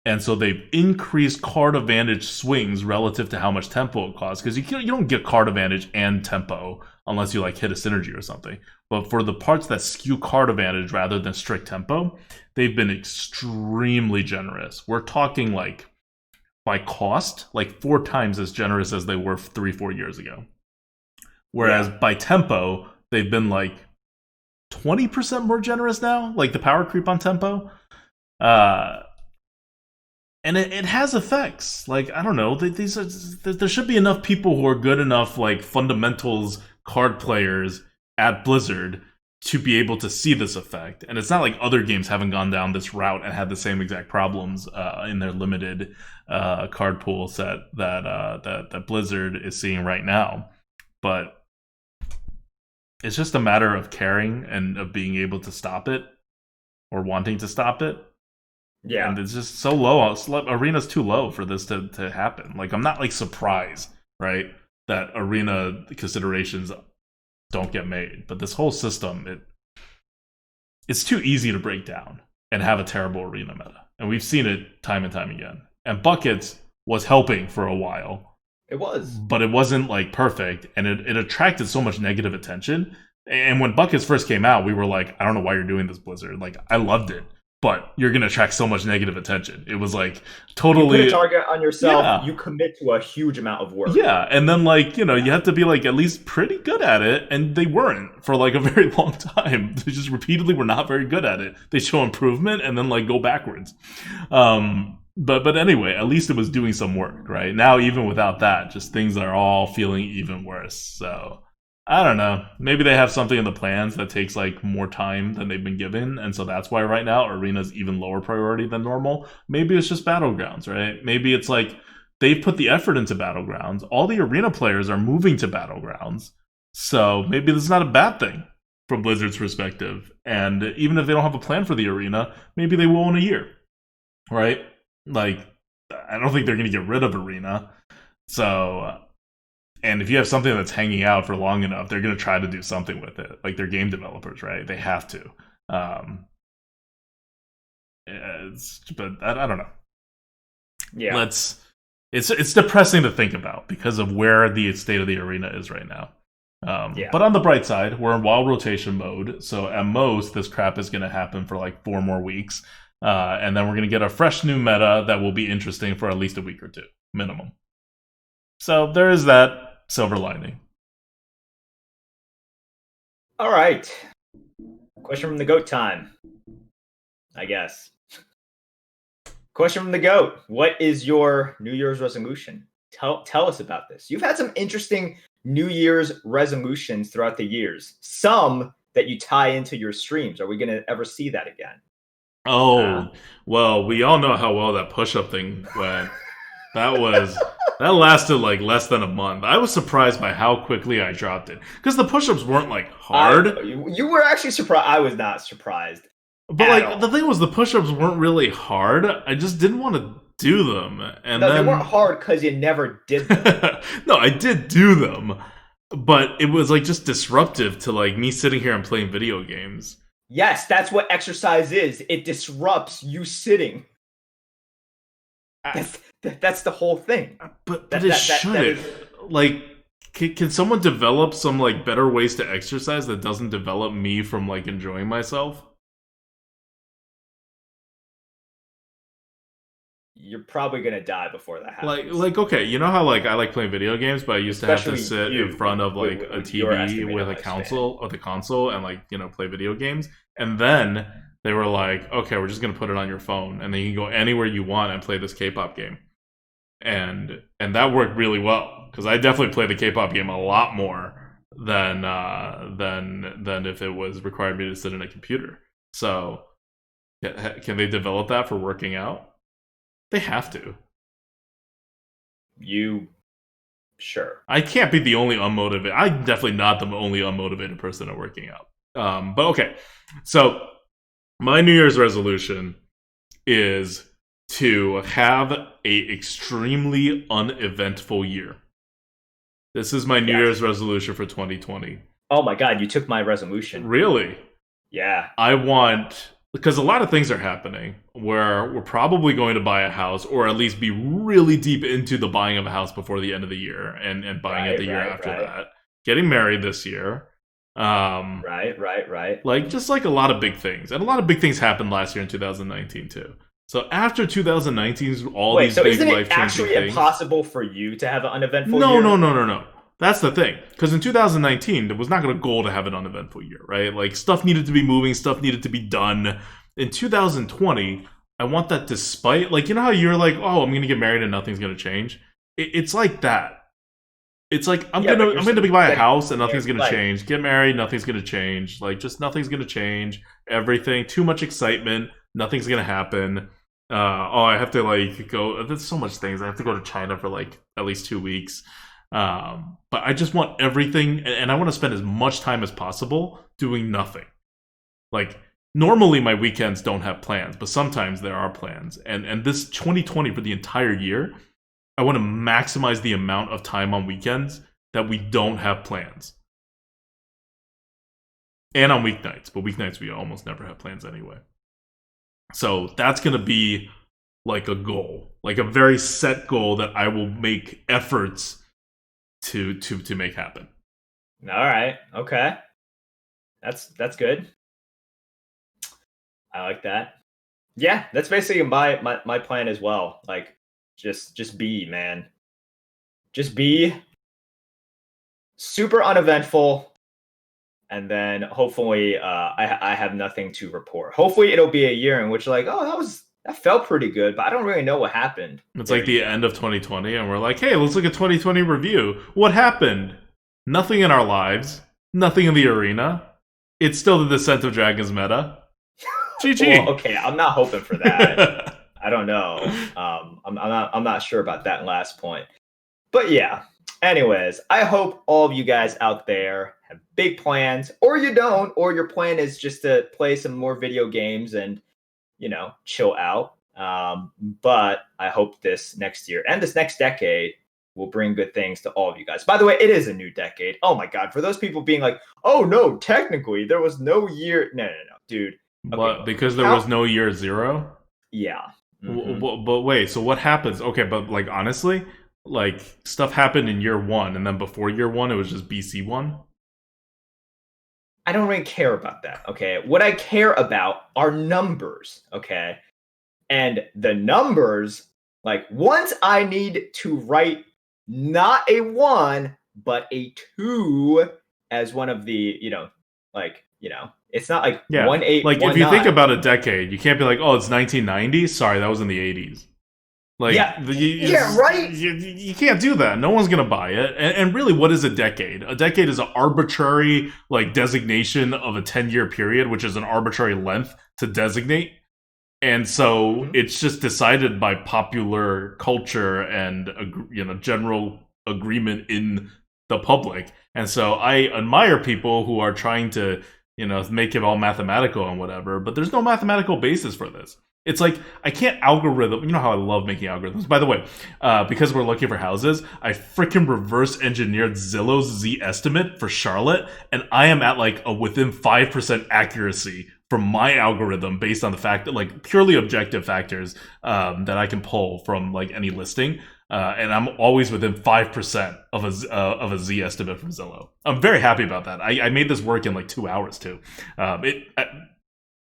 And so they've increased card advantage swings relative to how much tempo it costs. Because you don't get card advantage and tempo unless you like hit a synergy or something. But for the parts that skew card advantage rather than strict tempo, they've been extremely generous. We're talking like, by cost, like 4 times as generous as they were 3-4 years ago. Whereas by tempo, they've been like 20% more generous now. Like the power creep on tempo. And it has effects. Like, I don't know, there should be enough people who are good enough, like, fundamentals card players at Blizzard to be able to see this effect. And it's not like other games haven't gone down this route and had the same exact problems in their limited card pool set that Blizzard is seeing right now. But it's just a matter of caring and of being able to stop it or wanting to stop it. Yeah. And it's just so low. Arena's too low for this to happen. Like, I'm not, like, surprised, right, that Arena considerations don't get made. But this whole system, it's too easy to break down and have a terrible Arena meta. And we've seen it time and time again. And Buckets was helping for a while. It was. But it wasn't, like, perfect. And it attracted so much negative attention. And when Buckets first came out, we were like, I don't know why you're doing this, Blizzard. Like, I loved it. But you're going to attract so much negative attention. It was like totally... You put a target on yourself, you commit to a huge amount of work. Yeah, and then like, you have to be like at least pretty good at it. And they weren't for like a very long time. They just repeatedly were not very good at it. They show improvement and then like go backwards. But anyway, at least it was doing some work, right? Now, even without that, just things are all feeling even worse. So... I don't know. Maybe they have something in the plans that takes like more time than they've been given, and so that's why right now Arena's even lower priority than normal. Maybe it's just Battlegrounds, right? Maybe it's like they've put the effort into Battlegrounds. All the Arena players are moving to Battlegrounds, so maybe this is not a bad thing from Blizzard's perspective. And even if they don't have a plan for the Arena, maybe they will in a year, right? Like, I don't think they're going to get rid of Arena, so... And if you have something that's hanging out for long enough, they're going to try to do something with it. Like, they're game developers, right? They have to. But I don't know. Yeah. It's depressing to think about because of where the state of the Arena is right now. But on the bright side, we're in wild rotation mode. So at most, this crap is going to happen for like 4 more weeks. And then we're going to get a fresh new meta that will be interesting for at least a week or 2, minimum. So there is that silver lining. All right. Question from the GOAT time, I guess. Question from the GOAT. What is your New Year's resolution? Tell us about this. You've had some interesting New Year's resolutions throughout the years. Some that you tie into your streams. Are we going to ever see that again? Oh, well, we all know how well that push-up thing went. That lasted like less than a month. I was surprised by how quickly I dropped it. Because the push-ups weren't like hard. You were actually surprised. I was not surprised. But like the thing was the push-ups weren't really hard. I just didn't want to do them. And no, they weren't hard because you never did them. No, I did do them. But it was like just disruptive to like me sitting here and playing video games. Yes, that's what exercise is. It disrupts you sitting. That's the whole thing. But it shouldn't. Like, can someone develop some like better ways to exercise that doesn't develop me from like enjoying myself? you're probably gonna die before that happens. Okay, you know how like I like playing video games, but I used to have to Especially sit in you front of like a with your TV estimated with a lifespan. console and like play video games, and then they were like, okay, we're just gonna put it on your phone, and then you can go anywhere you want and play this K-pop game, and that worked really well because I definitely play the K-pop game a lot more than if it was required me to sit in a computer. So, can they develop that for working out? They have to. You sure? I can't be the only unmotivated. I'm definitely not the only unmotivated person at working out. But okay, so my New Year's resolution is to have a extremely uneventful year. This is my New Year's resolution for 2020. Oh my god, you took my resolution. Really? Yeah. I want, because a lot of things are happening where we're probably going to buy a house or at least be really deep into the buying of a house before the end of the year and buying it the year after that. Getting married this year. Right. Like, just like a lot of big things. And a lot of big things happened last year in 2019 too. So after 2019's these big isn't life it changing actually things. impossible for you to have an uneventful No, year? no. That's the thing. Because in 2019, it was not going to goal to have an uneventful year, right? Like, stuff needed to be moving, stuff needed to be done. In 2020, I want that despite, like, you know how you're like, oh, I'm going to get married and nothing's going to change? It's like that. It's like, I'm going to buy a house and nothing's going to change. Get married, nothing's going to change. Like, just nothing's going to change. Everything, too much excitement, nothing's going to happen. I have to, like, go, there's so much things. I have to go to China for, like, at least 2 weeks. But I just want everything, and I want to spend as much time as possible doing nothing. Like, normally my weekends don't have plans, but sometimes there are plans. And this 2020 for the entire year, I want to maximize the amount of time on weekends that we don't have plans. And on weeknights, but weeknights we almost never have plans anyway. So that's going to be like a goal, like a very set goal that I will make efforts to make happen. All right. Okay. That's good. I like that. Yeah, that's basically my plan as well. Like, just be, man. Just be super uneventful, and then hopefully I have nothing to report. Hopefully it'll be a year in which, like, oh, that felt pretty good, but I don't really know what happened. It's like the end of 2020, and we're like, hey, let's look at 2020 review. What happened? Nothing in our lives. Nothing in the arena. It's still the Descent of Dragons meta. GG. Well, okay, I'm not hoping for that. I don't know. I'm not sure about that last point. But yeah. Anyways, I hope all of you guys out there have big plans, or you don't, or your plan is just to play some more video games and, chill out. But I hope this next year and this next decade will bring good things to all of you guys. By the way, it is a new decade. Oh my God. For those people being like, oh no, technically there was no year. No, dude. Okay, but because there was no year zero? Yeah. Mm-hmm. But wait, so what happens? Okay, but like honestly, like stuff happened in year one, and then before year one, it was just BC one? I don't really care about that, okay? What I care about are numbers, okay? And the numbers, like, once I need to write not a 1, but a 2 as one of the, it's not like 1 8. Like, 1, if you 9. think about a decade, you can't be like, oh, it's 1990. Sorry, that was in the 80s. Like, right. You can't do that. No one's gonna buy it. And really, what is a decade? A decade is an arbitrary like designation of a 10-year period, which is an arbitrary length to designate. And so it's just decided by popular culture and general agreement in the public. And so I admire people who are trying to make it all mathematical and whatever, but there's no mathematical basis for this. It's like, I can't algorithm. You know how I love making algorithms. By the way, because we're looking for houses, I freaking reverse engineered Zillow's Z estimate for Charlotte, and I am at like a within 5% accuracy from my algorithm based on the fact that like purely objective factors that I can pull from like any listing. And I'm always within 5% of a Z estimate from Zillow. I'm very happy about that. I made this work in like 2 hours too.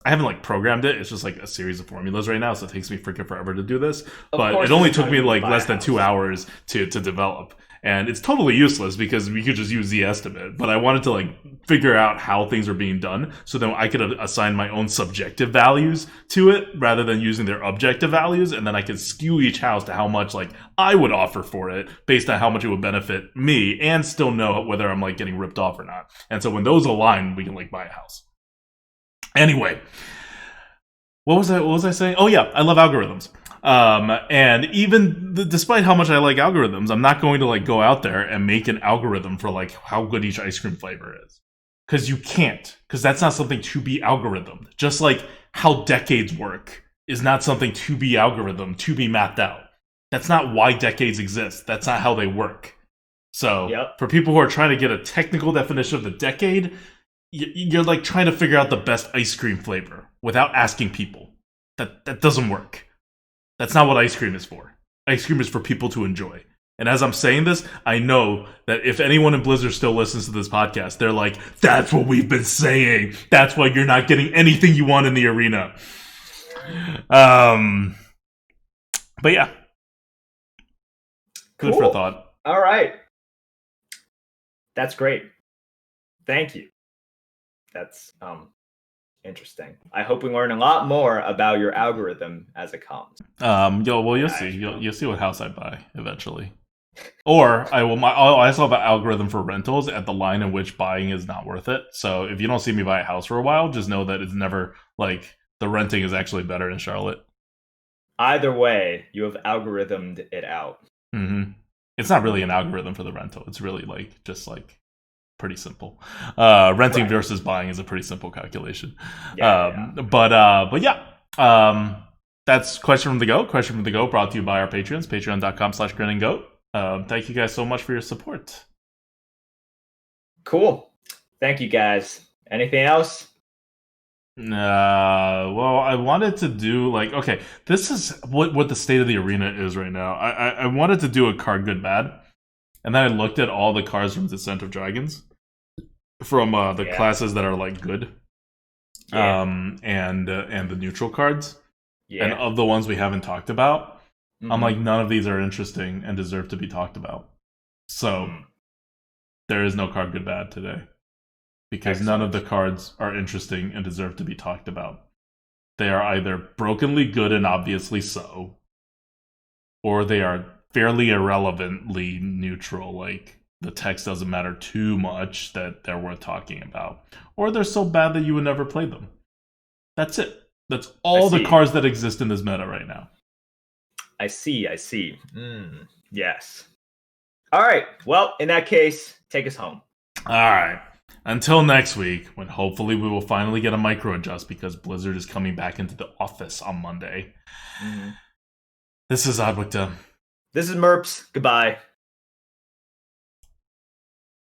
I haven't like programmed it. It's just like a series of formulas right now, so it takes me freaking forever to do this. Of But course, it only this is took how me you like buy less a than 2 house. hours to develop. And it's totally useless because we could just use the estimate. But I wanted to like figure out how things are being done, so then I could assign my own subjective values to it rather than using their objective values, and then I could skew each house to how much like I would offer for it based on how much it would benefit me, and still know whether I'm like getting ripped off or not. And so when those align, we can like buy a house. Anyway, what was I saying? Oh yeah, I love algorithms. And even despite how much I like algorithms, I'm not going to like go out there and make an algorithm for like how good each ice cream flavor is, because you can't, because that's not something to be algorithmed. Just like how decades work is not something to be algorithmed, to be mapped out. That's not why decades exist. That's not how they work. So for people who are trying to get a technical definition of the decade, you're like trying to figure out the best ice cream flavor without asking people. That doesn't work. That's not what ice cream is for. Ice cream is for people to enjoy. And as I'm saying this, I know that if anyone in Blizzard still listens to this podcast, they're like, that's what we've been saying. That's why you're not getting anything you want in the arena. But yeah. Good for thought. All right. That's great. Thank you. That's interesting. I hope we learn a lot more about your algorithm as it comes. You'll see. You'll see what house I buy eventually. Or I also have an algorithm for rentals at the line in which buying is not worth it. So if you don't see me buy a house for a while, just know that it's never like the renting is actually better in Charlotte. Either way, you have algorithmed it out. Mm-hmm. It's not really an algorithm for the rental. It's really like just like pretty simple. Renting versus buying is a pretty simple calculation. But yeah. That's Question from the Go. Question from the Go brought to you by our Patreons, patreon.com/grinninggoat. Thank you guys so much for your support. Cool. Thank you guys. Anything else? Well, I wanted to do like, okay, this is what the state of the arena is right now. I wanted to do a card good bad, and then I looked at all the cards from Descent of Dragons from the classes that are like good, and the neutral cards, and of the ones we haven't talked about, I'm like, none of these are interesting and deserve to be talked about. So there is no card good bad today. Because none of the cards are interesting and deserve to be talked about. They are either brokenly good and obviously so, or they are fairly irrelevantly neutral, like the text doesn't matter too much that they're worth talking about. Or they're so bad that you would never play them. That's it. That's all the cards that exist in this meta right now. I see. Yes. All right. Well, in that case, take us home. All right. Until next week, when hopefully we will finally get a microadjust because Blizzard is coming back into the office on Monday. This is Adwicta. This is Merps. Goodbye.